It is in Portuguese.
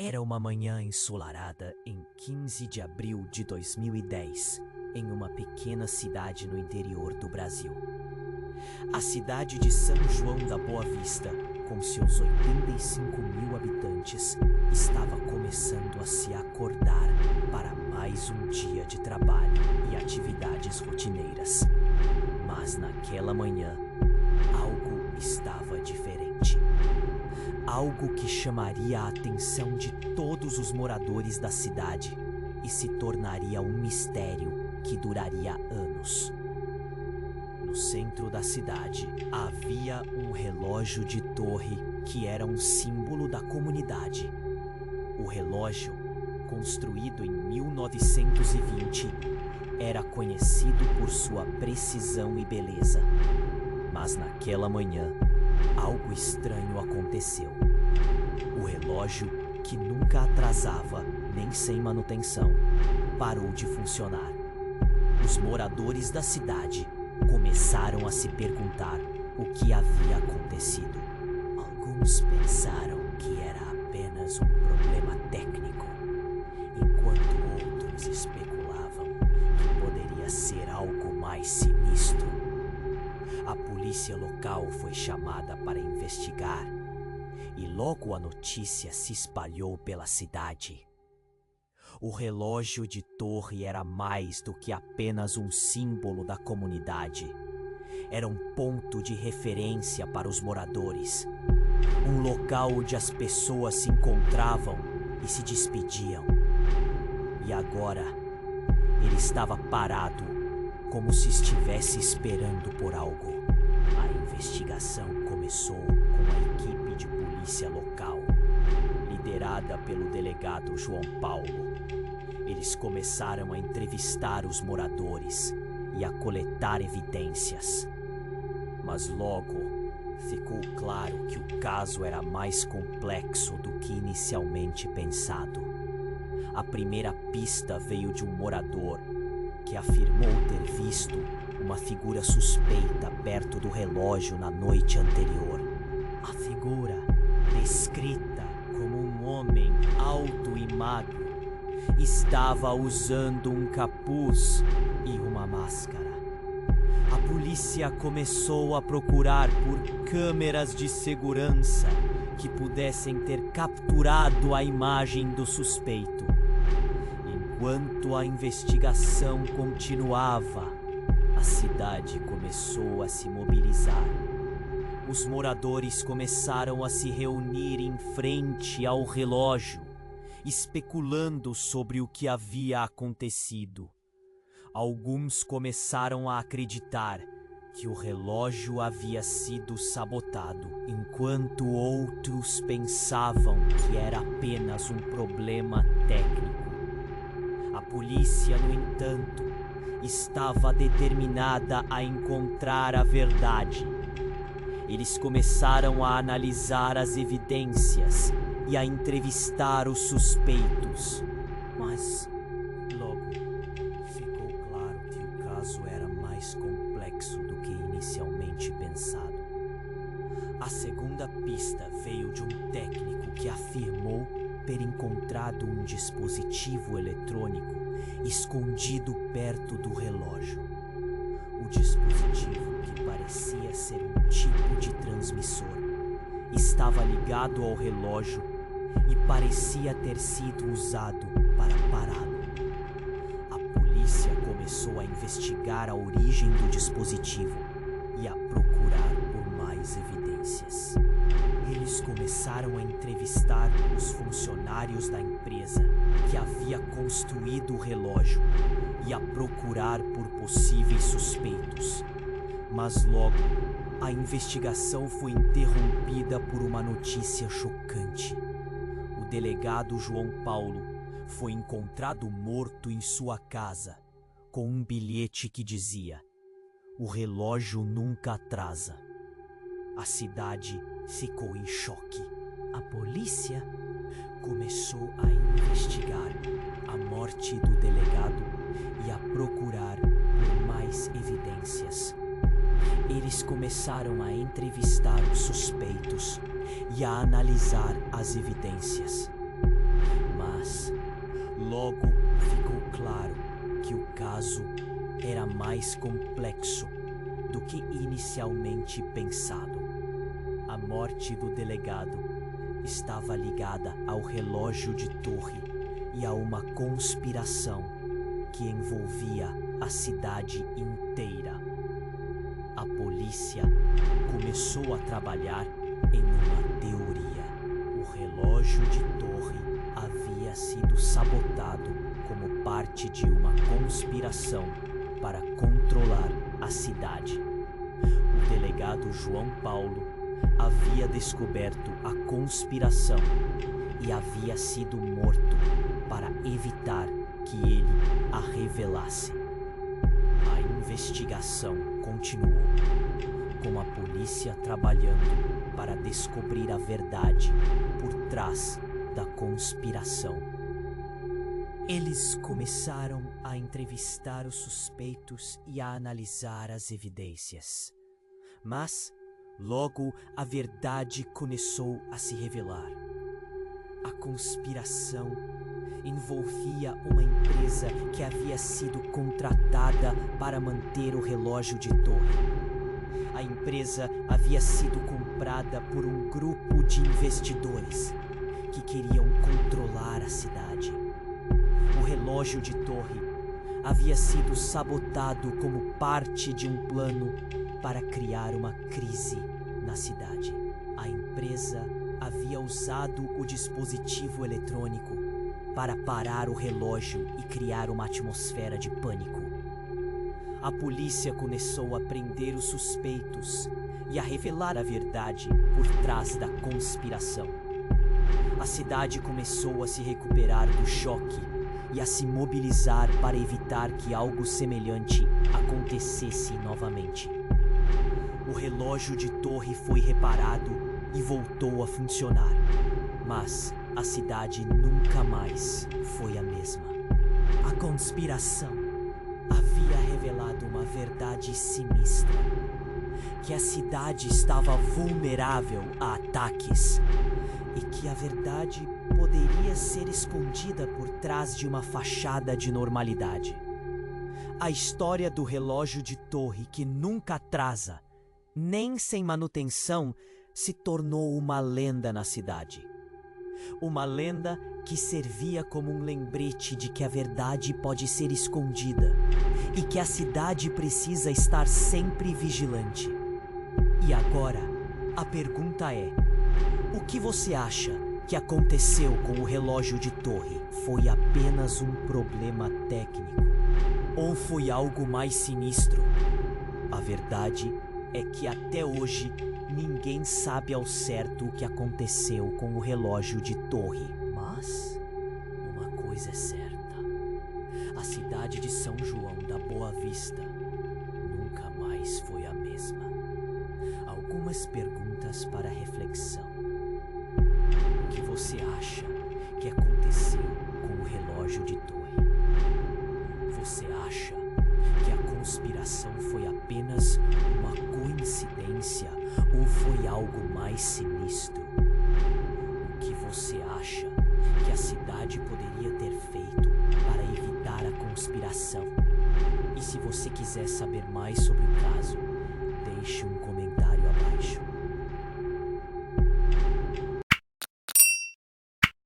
Era uma manhã ensolarada em 15 de abril de 2010, em uma pequena cidade no interior do Brasil. A cidade de São João da Boa Vista, com seus 85.000 habitantes, estava começando a se acordar para mais um dia de trabalho e atividades rotineiras. Mas naquela manhã, algo estava diferente. Algo que chamaria a atenção de todos os moradores da cidade e se tornaria um mistério que duraria anos. No centro da cidade havia um relógio de torre que era um símbolo da comunidade. O relógio, construído em 1920, era conhecido por sua precisão e beleza. Mas naquela manhã, algo estranho aconteceu. O relógio, que nunca atrasava, nem sem manutenção, parou de funcionar. Os moradores da cidade começaram a se perguntar o que havia acontecido. Alguns pensaram que era apenas um problema técnico, enquanto outros especulavam que poderia ser algo mais sinistro. A polícia local foi chamada para investigar e logo a notícia se espalhou pela cidade. O relógio de torre era mais do que apenas um símbolo da comunidade. Era um ponto de referência para os moradores. Um local onde as pessoas se encontravam e se despediam. E agora, ele estava parado, como se estivesse esperando por algo. A investigação começou com a equipe de polícia local, liderada pelo delegado João Paulo. Eles começaram a entrevistar os moradores e a coletar evidências. Mas logo ficou claro que o caso era mais complexo do que inicialmente pensado. A primeira pista veio de um morador que afirmou ter visto uma figura suspeita perto do relógio na noite anterior. A figura, descrita como um homem alto e magro, estava usando um capuz e uma máscara. A polícia começou a procurar por câmeras de segurança que pudessem ter capturado a imagem do suspeito. Enquanto a investigação continuava, a cidade começou a se mobilizar. Os moradores começaram a se reunir em frente ao relógio, especulando sobre o que havia acontecido. Alguns começaram a acreditar que o relógio havia sido sabotado, enquanto outros pensavam que era apenas um problema técnico. A polícia, no entanto, estava determinada a encontrar a verdade. Eles começaram a analisar as evidências e a entrevistar os suspeitos. Mas logo ficou claro que o caso era mais complexo do que inicialmente pensado. A segunda pista veio de um técnico que afirmou ter encontrado um dispositivo eletrônico escondido perto do relógio. O dispositivo, que parecia ser um tipo de transmissor, estava ligado ao relógio e parecia ter sido usado para pará-lo. A polícia começou a investigar a origem do dispositivo e a procurar por mais evidências. Eles começaram a entrevistar os funcionários da empresa que havia construído o relógio e a procurar por possíveis suspeitos. Mas logo, a investigação foi interrompida por uma notícia chocante. O delegado João Paulo foi encontrado morto em sua casa, com um bilhete que dizia: "O relógio nunca atrasa." A cidade ficou em choque. A polícia começou a investigar a morte do delegado e a procurar por mais evidências. Eles começaram a entrevistar os suspeitos e a analisar as evidências. Mas logo ficou claro que o caso era mais complexo do que inicialmente pensado. A morte do delegado estava ligada ao relógio de torre e a uma conspiração que envolvia a cidade inteira. A polícia começou a trabalhar em uma teoria. O relógio de torre havia sido sabotado como parte de uma conspiração para controlar a cidade. O delegado João Paulo havia descoberto a conspiração e havia sido morto para evitar que ele a revelasse. A investigação continuou, com a polícia trabalhando para descobrir a verdade por trás da conspiração. Eles começaram a entrevistar os suspeitos e a analisar as evidências. Mas logo a verdade começou a se revelar. A conspiração envolvia uma empresa que havia sido contratada para manter o relógio de torre. A empresa havia sido comprada por um grupo de investidores que queriam controlar a cidade. O relógio de torre havia sido sabotado como parte de um plano para criar uma crise na cidade. A empresa havia usado o dispositivo eletrônico para parar o relógio e criar uma atmosfera de pânico. A polícia começou a prender os suspeitos e a revelar a verdade por trás da conspiração. A cidade começou a se recuperar do choque e a se mobilizar para evitar que algo semelhante acontecesse novamente. O relógio de torre foi reparado e voltou a funcionar, mas a cidade nunca mais foi a mesma. A conspiração havia revelado uma verdade sinistra, que a cidade estava vulnerável a ataques e que a verdade poderia ser escondida por trás de uma fachada de normalidade. A história do relógio de torre que nunca atrasa, nem sem manutenção, se tornou uma lenda na cidade. Uma lenda que servia como um lembrete de que a verdade pode ser escondida e que a cidade precisa estar sempre vigilante. E agora, a pergunta é: o que você acha que aconteceu com o relógio de torre? Foi apenas um problema técnico? Ou foi algo mais sinistro? A verdade é que até hoje ninguém sabe ao certo o que aconteceu com o relógio de torre. Mas uma coisa é certa: a cidade de São João da Boa Vista nunca mais foi a mesma. Algumas perguntas para reflexão. O que você acha que aconteceu com o relógio de torre? Você acha que a conspiração foi apenas uma coincidência ou foi algo mais sinistro? O que você acha que a cidade poderia ter feito para evitar a conspiração? E se você quiser saber mais sobre o caso, deixe um comentário